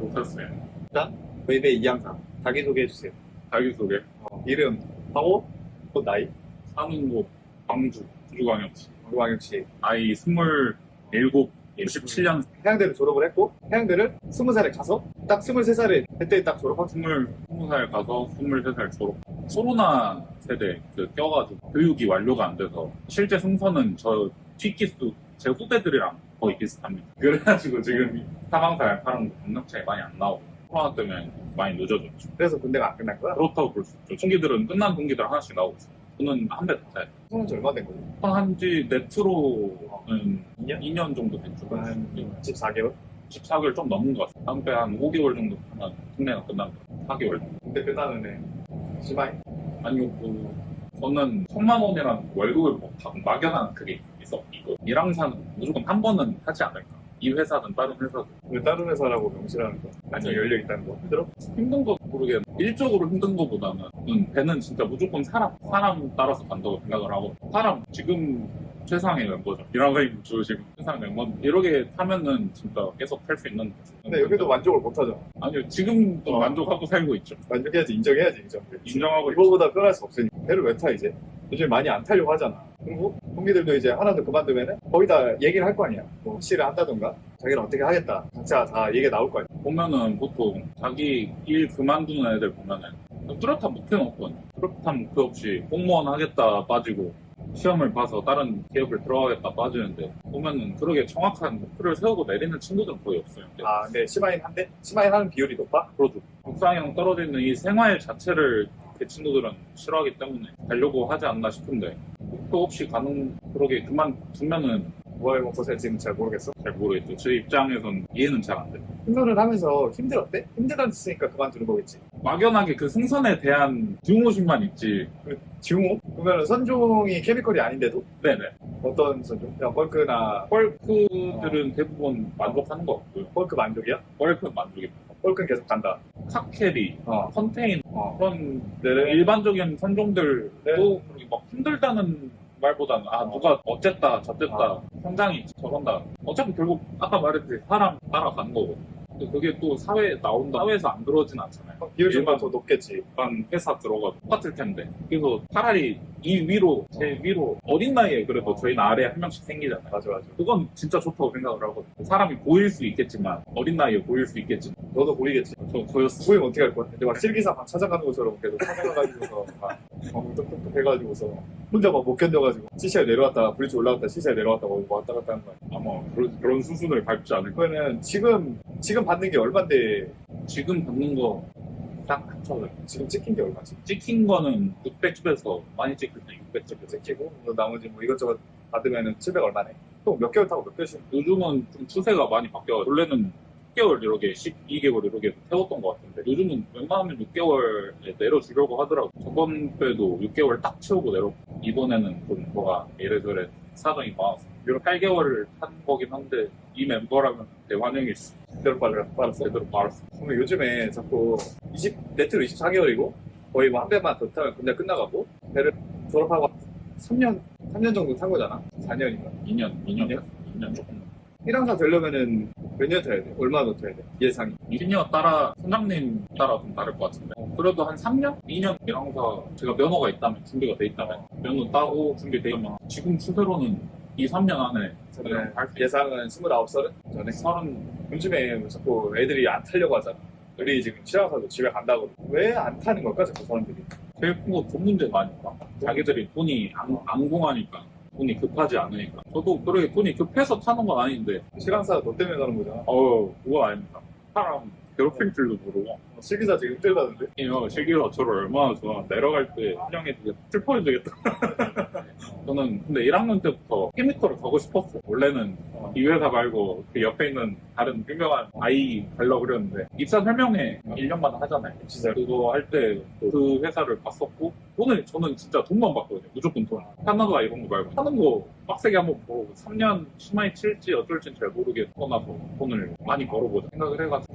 못했어요. 일단 웨이베 이양상 자기소개해 주세요. 자기소개. 이름, 하고, 또 나이, 사는 곳 광주 구주광역시. 우광혁 씨. 나이 27, 97년 해양대를 졸업을 했고 해양대를 20살에 가서 딱 23살에 그때 딱 졸업한 20살 가서 23살 졸업. 코로나 세대 껴가지고 교육이 완료가 안 돼서 실제 승선은 저 튀기수 제 후배들이랑 거의 비슷합니다. 그래가지고 지금 사망사 파랑 경력 차이 많이 안 나오고 코로나 때문에 많이 늦어졌죠. 그래서 군대가 안 끝날 거야? 그렇다고 볼 수 있죠. 동기들은 끝난 동기들 하나씩 나오고 있어요. 저는 한 배 더 차요. 수능 지 얼마 된 거지? 한지 네트로는 2년? 2년 정도 됐죠. 한 14개월? 14개월 좀 넘은 것 같아요. 한배 한 5개월 정도 하면 국내가 끝난 거예요. 4개월. 군대 끝나는 애 심하이? 아니요, 저는 1000만 원이라는 월급을 막연한 그게 있어. 이거 일항사는 무조건 한 번은 하지 않을까. 이 회사든 다른 회사든. 왜 다른 회사라고 명시하는 거? 아니 아니, 열려 있다는 거? 힘들어? 힘든 거 모르겠는데 일적으로 힘든 거보다는 배는 진짜 무조건 사람 따라서 간다고 생각을 하고 사람 지금 최상의 멤버죠. 이랑사님 저 지금 최상 멤버 이렇게 타면은 진짜 계속 탈 수 있는 거죠. 근데 여기도 만족을 못 하잖아. 아니요 지금도 만족하고 살고 있죠. 만족해야지, 인정해야지, 인정하고 있죠. 이거보다 편할 수 없으니까. 배를 왜 타, 이제? 요즘 많이 안 타려고 하잖아. 그리고 동기들도 이제 하나도 그만두면은 거의 다 얘기를 할 거 아니야. 뭐 확실히 한다던가 자기는 어떻게 하겠다. 각자 다 얘기가 나올 거 아니야. 보면은 보통 자기 일 그만두는 애들 보면은 뚜렷한 목표는 없거든요. 뚜렷한 목표 없이 공무원 하겠다 빠지고 시험을 봐서 다른 기업을 들어가겠다 빠지는데 보면은 그렇게 정확한 목표를 세우고 내리는 친구들은 거의 없어요. 아, 근데 심하인 한데? 심하인 하는 비율이 높아? 그러죠. 국상이랑 떨어져 있는 이 생활 자체를 그 친구들은 싫어하기 때문에 가려고 하지 않나 싶은데 목표 없이 가는 그러게 그만두면은 뭘 먹고 살지는 잘 모르겠어. 잘 모르겠죠. 제 입장에선 이해는 잘 안 돼요. 힘들을 하면서 힘들었대? 힘들었으니까 그만두는 거겠지. 막연하게 그 승선에 대한 듀오심만 있지. 지웅호? 그러면 선종이 케미컬이 아닌데도? 네네. 어떤 선종? 야, 벌크나 뻘크들은 대부분 만족하는 것 같고요. 벌크 만족이야? 뻘크는 만족입니다. 벌크는 계속 간다. 카캐리, 컨테인 그런 네. 일반적인 선종들도 네. 그렇게 막 힘들다는 말보다는 누가 어쨌다 저쨌다 성장이 저런다 어차피 결국 아까 말했듯이 사람 따라가는 거고 근데 그게 또 사회에 나온다 사회에서 안 그러진 않잖아요. 비율이 좀 일반 더 높겠지. 일반 회사 들어가도 똑같을 텐데 그래서 차라리 이 위로 제 위로 어린 나이에 그래도 저희는 아래에 한 명씩 생기잖아요. 맞아. 그건 진짜 좋다고 생각을 하거든요. 사람이 보일 수 있겠지만 어린 나이에 보일 수 있겠지만 너도 보이겠지. 저 보였어. 보이면 어떻게 할 거야? 근데 막 실기사 막 찾아가는 것처럼 계속 찾아가가지고서 막 똑똑똑 해가지고서 혼자 막 못 견뎌가지고 CCR 내려왔다 브릿지 올라갔다 CCR 내려왔다 뭐 왔다 갔다 하는 거야. 아마 그런 수순을 밟지 않을 거예요. 그러면은 지금 받는 게 얼만데 지금 받는 거 딱 합쳐서 지금 찍힌 게 얼마지? 찍힌 거는 600집에서 많이 찍힐 때 600집에서 찍히고 나머지 뭐 이것저것 받으면은 700 얼마네? 또 몇 개월 타고 몇 개월씩? 요즘은 좀 추세가 많이 바뀌어요. 원래는 10개월 이렇게 12개월 이렇게 태웠던 것 같은데 요즘은 웬만하면 6개월에 내려주려고 하더라고요. 저번 때도 6개월 딱 채우고 내려 이번에는 좀 뭐가 이래저래 사정이 많아서 8개월을 탄 거긴 한데 이 멤버라면 대환영이었어. 제대로 빨았어? 제대로 빨았어. 그러면 요즘에 자꾸 네트로 24개월이고 거의 뭐 한 배만 더 타면 군대 끝나가고 배를 졸업하고 3년 정도 탄 거잖아? 4년인가? 2년 조금. 1항사 되려면은 몇 년 타야 돼? 얼마나 더 타야 돼? 예상이. 시니어 따라 선장님 따라 좀 다를 것 같은데 그래도 한 3년? 2년 항사 제가 면허가 있다면 준비가 돼 있다면 면허 따고 준비돼 있면 지금 추세로는 2, 3년 안에 그냥 할수 있어요. 예상은 29, 30? 전에? 30 요즘에 자꾸 애들이 안 타려고 하잖아. 우리 지금 7항사도 집에 간다고. 왜 안 타는 걸까? 자꾸 사람들이. 제일 큰 거 돈 문제가 아닐까. 자기들이 돈이 안 공하니까 돈이 급하지 않으니까 저도 그렇게 돈이 급해서 타는 건 아닌데 7항사 너 때문에 가는 거잖아. 그건 아닙니다. 사람 괴롭힐 줄도 모르고 실기사 지금 힘들다는데? 이거 실기가 저를 얼마나 좋아 내려갈 때 환영해주겠다 슬퍼해주겠다. 저는 근데 1학년 때부터 케미컬을 가고 싶었어. 원래는 이 회사 말고 그 옆에 있는 다른 유명한 아이 가려고 그랬는데 입사 설명회 1년마다 하잖아요. 진짜. 그거 할 때 그 회사를 봤었고 오늘 저는 진짜 돈만 받거든요. 무조건 돈. 하나가 이런 거 말고 하는 거 빡세게 한번 보고 3년 심하게 칠지 어쩔지는 잘 모르겠고 나서 돈을 많이 벌어보자 생각을 해가지고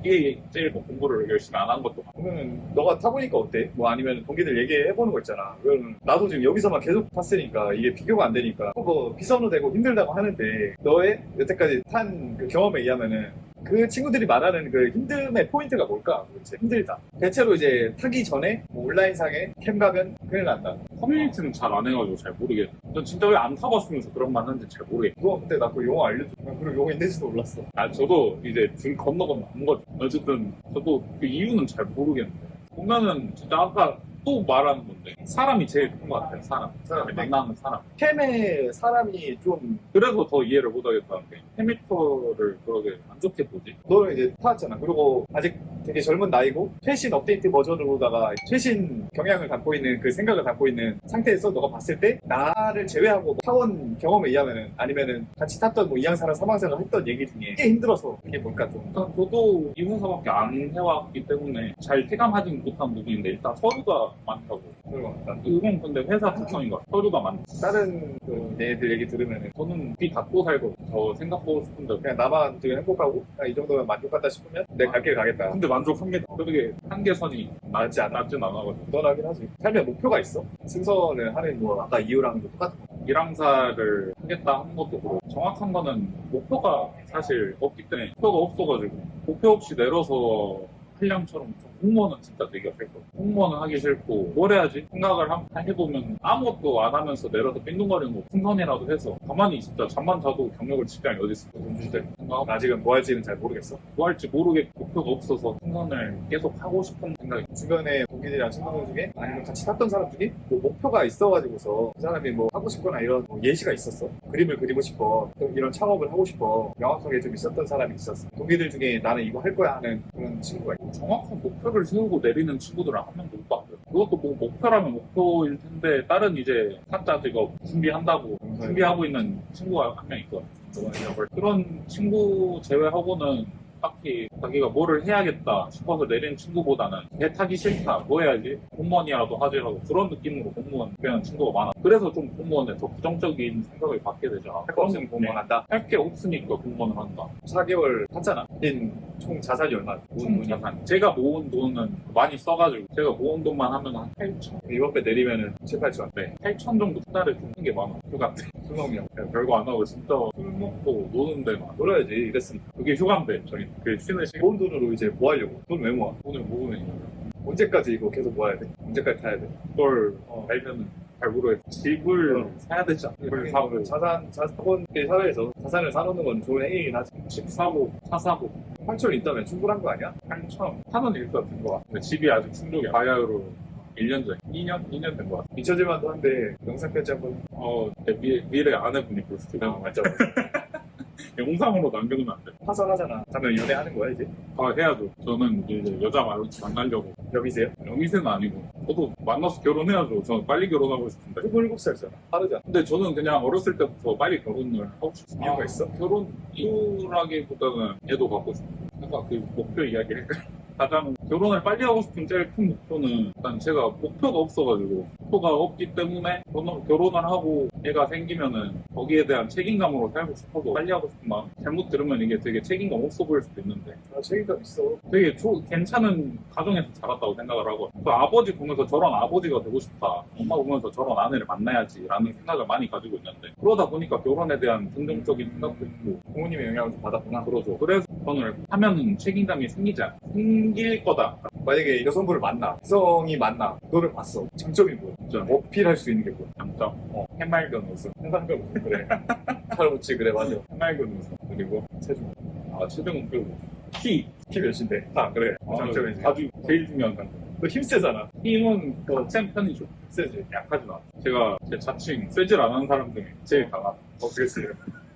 그게 제일 뭐 공부를 열심히 안 한 것도 많고. 그러면 너가 타보니까 어때? 뭐 아니면 동기들 얘기해보는 거 있잖아. 그러면 나도 지금 여기서만 계속 탔으니까 이게 비교가 안 되니까 뭐 비선호 되고 힘들다고 하는데 너의 여태까지 탄 그 경험에 의하면은 그 친구들이 말하는 그 힘듦의 포인트가 뭘까? 도대체 힘들다. 대체로 이제 타기 전에 뭐 온라인상에 캠 가면 큰일 난다. 커뮤니티는 잘 안 해가지고 잘 모르겠어. 전 진짜 왜 안 타봤으면서 그런 말 하는지 잘 모르겠어. 그거 근데 나 그 용어 알려줘. 난 그리고 용어 있는지도 몰랐어. 저도 이제 등 건너 안 거죠. 어쨌든 저도 그 이유는 잘 모르겠는데 보면은 진짜 아까 또 말하는 건데 사람이 제일 큰 것 같아요. 사람이 만나는 사람. 캠에 사람이 좀 그래서 더 이해를 못하겠다는 게 케미컬을 그렇게 안 좋게 보지. 너는 이제 타왔잖아. 그리고 아직 되게 젊은 나이고 최신 업데이트 버전으로다가 최신 경향을 갖고 있는 그 생각을 갖고 있는 상태에서 너가 봤을 때 나를 제외하고 타원 경험에 의하면은 아니면은 같이 탔던 뭐 이양사랑 사망사랑 했던 얘기 중에 이게 힘들어서 그게 뭘까 좀. 일단 저도 이 회사밖에 안 해왔기 때문에 잘 체감하지는 못한 부분인데 일단 서류가 많다고. 그런 것 같다. 이건 근데 회사 특성인 것 같아요. 서류가 많다. 다른 그 얘들 얘기 들으면은 저는 귀 닫고 살거든요. 저 생각보고 싶은데 그냥 나만 되게 행복하고 그냥 이 정도면 만족한다 싶으면 내 갈 길 가겠다. 근데 만족합니다. 그게 한계선이 맞지 않아? 낮진 않아가지고 무던하긴 하지. 삶의 목표가 있어. 승선을 하는 뭐 아까 이유랑도 똑같은 거. 일항사를 하겠다 하는 것도 그렇고 정확한 거는 목표가 사실 없기 때문에 목표가 없어가지고 목표 없이 내려서 한량처럼 공무원은 진짜 되게 싫고 공무원은 하기 싫고 뭘 해야지 생각을 해보면 아무것도 안 하면서 내려서 빈둥거리는 거 풍선이라도 해서 가만히 진짜 잠만 자도 경력을 직장이 어디 있을까 돈 줄 때 생각하고 아직은 뭐 할지는 잘 모르겠어. 뭐 할지 모르겠고 목표가 없어서 풍선을 계속 하고 싶은 생각이 주변에 동기들이랑 친구들 중에 아니면 같이 탔던 사람 중에 뭐 목표가 있어가지고서 그 사람이 뭐 하고 싶거나 이런 뭐 예시가 있었어. 그림을 그리고 싶어. 또 이런 창업을 하고 싶어. 명확하게 좀 있었던 사람이 있었어. 동기들 중에 나는 이거 할 거야 하는 그런 친구가 있고. 정확한 목표를 세우고 내리는 친구들은 한 명도 못 봤어요. 그것도 뭐 목표라면 목표일 텐데 다른 이제 사자 직업 준비한다고 준비하고 있는 친구가 한 명 있거든요. 그런 친구 제외하고는 딱히 자기가 뭐를 해야겠다 싶어서 내린 친구보다는 배 타기 싫다, 뭐 해야지? 공무원이라도 하지라고 그런 느낌으로 공무원 되는 친구가 많아. 그래서 좀 공무원에 더 부정적인 생각을 갖게 되잖아. 할 거 없으면 공무원 한다. 할 게 없으니까 공무원을 한다. 4개월 탔잖아. 총 자산이 얼마? 총 자산. 제가 모은 돈은 많이 써가지고 제가 모은 돈만 하면 한 8천. 이번 배 내리면은 7, 8천. 네, 8천 정도 한 달에 주는 게 많아. 휴가인데. 술 먹냐? 별거 안 하고 진짜 술 먹고 노는 데만. 놀아야지. 이랬으니까. 그게 휴가인데 저희 그 쉬는 시간 모은 돈으로 이제 뭐 하려고? 돈 왜 모아? 돈을 모으면 언제까지 이거 계속 모아야 돼? 언제까지 타야 돼? 그걸 알면은 잘 모르겠어. 집을 사야 되지 않나? 집을 사고 자본 사회에서 자산을 사놓는 건 좋은 행위긴 하지. 집 사고 차 사고 8천 있다면 충분한 거 아니야? 8천 차는 일단 된 것 같아. 근데 집이 아직 충족이 바야흐로 1년 전, 2년 된 것 같아. 잊혀질만도 한데 영상 편지 한번 내 미래 아내분이 볼 수도 있고 맞죠? 영상으로 남겨두면 안 돼. 파산하잖아. 가면 연애하는 거야 이제? 해야죠. 저는 이제 여자 만나려고. 여기세요? 여기서는 아니고 저도 만나서 결혼해야죠. 저는 빨리 결혼하고 싶은데. 27살이잖아. 빠르잖아. 근데 저는 그냥 어렸을 때부터 빨리 결혼을 하고 싶어요. 이유가 있어? 결혼 이유라기보다는 애도 갖고 싶어요. 아까 그 목표 이야기를 가장 결혼을 빨리 하고 싶은 제일 큰 목표는 일단 제가 목표가 없어가지고 목표가 없기 때문에 결혼을 하고 애가 생기면은 거기에 대한 책임감으로 살고 싶어서 빨리 하고 싶은 마음. 잘못 들으면 이게 되게 책임감 없어 보일 수도 있는데 책임감 있어. 되게 괜찮은 가정에서 자랐다고 생각을 하고 그 아버지 보면서 저런 아버지가 되고 싶다. 엄마 보면서 저런 아내를 만나야지 라는 생각을 많이 가지고 있는데 그러다 보니까 결혼에 대한 긍정적인 생각도 있고 부모님의 영향을 좀 받았구나. 그러죠. 그래서 결혼을 하면은 책임감이 생길 거다. 만약에 여성분을 만나, 이성이 만나, 너를 봤어. 장점이 뭐야? 진짜 어필할 수 있는 게 뭐야? 장점. 해맑은 웃음. 생각해보면 그래. 잘못지 그래 맞아. 해맑은 웃음. 그리고 체중. 체중은 빼고 키 몇인데? 그래. 장점이지. 아주 제일 중요한 장점. 너 힘세잖아. 힘은 빡센 편이죠. 세지. 약하진 않아. 제가 제 자칭 세질 안 하는 사람 중에 제일 강한. 그랬어요.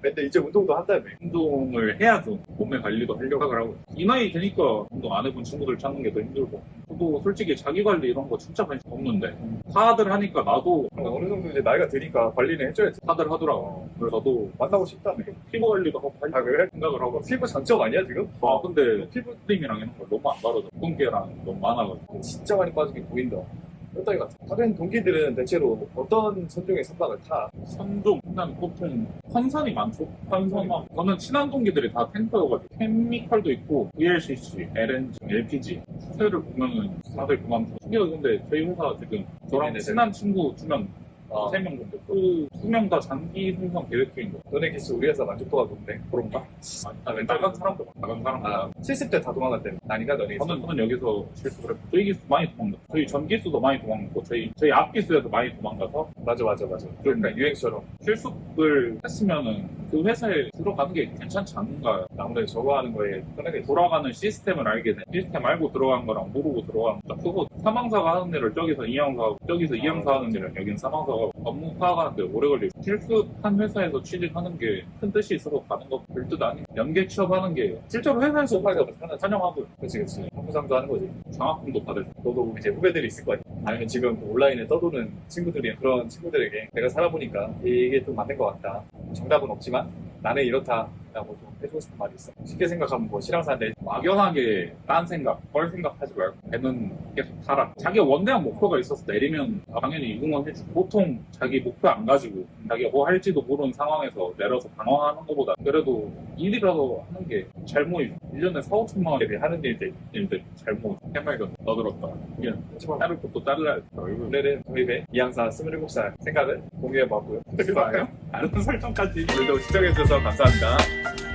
근데 이제 운동도 한다며. 운동을 해야죠. 몸매 관리도 하려고 하고. 이 나이 되니까 운동 안 해본 친구들 찾는 게 더 힘들고. 저도 솔직히 자기 관리 이런 거 진짜 관심 없는데 다들 하니까 나도 어느 정도 이제 나이가 드니까 관리는 해줘야지. 다들 하더라고. 그래서 저도 만나고 싶다며. 피부 관리도 하고 그래? 생각을 하고. 피부 장점 아니야 지금? 근데 피부 크림이랑 이런 걸 너무 안 바르죠. 붉은기랑 너무 많아가지고. 진짜 많이 빠진 게 보인다. 뼈다귀 같아. 다른 동기들은 대체로 어떤 선종의 선박을 타? 선종, 일단 보통 컨선이 많죠. 컨선만. 저는 친한 동기들이 다 탱커여가지고 케미컬도 있고 VLCC, LNG, LPG 추세를 보면은 다들 그만두고. 근데 저희 회사 지금 저랑 친한 친구 2명, 3명 정도 그 두 명 다 장기 생산 계획 중인 거야. 너네 기수 우리 회사 만족도가 높네. 그런가? 아니, 나간 사람들 나간 사람들. 70대 다 도망갔대. 아닌가 너네 기수? 저는 여기서 실수를 했고 저희 기수 많이 도망갔고 저희 전 기수도 많이 도망갔고 저희 앞 기수에도 많이 도망가서 맞아. 그러니까 유행처럼 실습을 했으면은 그 회사에 들어가는 게 괜찮지 않은가. 아무래도 저거 하는 거에 편하게 돌아가는 시스템을 알게 돼. 시스템 알고 들어간 거랑 모르고 들어가는 거. 그거 사망사가 하는 일을 저기서 이양사하고 저기서 이양사 하는 일을 여긴 사망사가 업무 파악하는데 오래 걸리고 실습한 회사에서 취직하는 게 큰 뜻이 있어서 가는 거 별 뜻 아니. 연계 취업하는 게 실제로 회사에서 환영하고 그치 업무상도 하는 거지. 장학금도 받을 수 있고. 너도 이제 후배들이 있을 거 아니야. 아니면 지금 온라인에 떠도는 친구들이 그런 친구들에게 내가 살아보니까 이게 좀 맞는 것 같다. 정답은 없지만 나는 이렇다라고 좀 해주고 싶은 말이 있어. 쉽게 생각하면 뭐 실황사인데 막연하게 딴 생각, 뻘 생각하지 말고 배는 계속 타라. 자기가 원대한 목표가 있어서 내리면 당연히 응원해주고 보통 자기 목표 안 가지고 자기가 뭐 할지도 모르는 상황에서 내려서 방황하는 것보다 그래도 일이라도 하는 게 잘 모이죠. 1년에 4, 5천만 원 하는 일들 잘 모이죠. 해맑은 너들었다. 이건 자를 것도 잘라야 돼. 오늘은 저희의 이양사 27살 생각을 공유해봤고요. 좋아요. 알람 설정까지. 오늘도 시청해주셔서 감사합니다.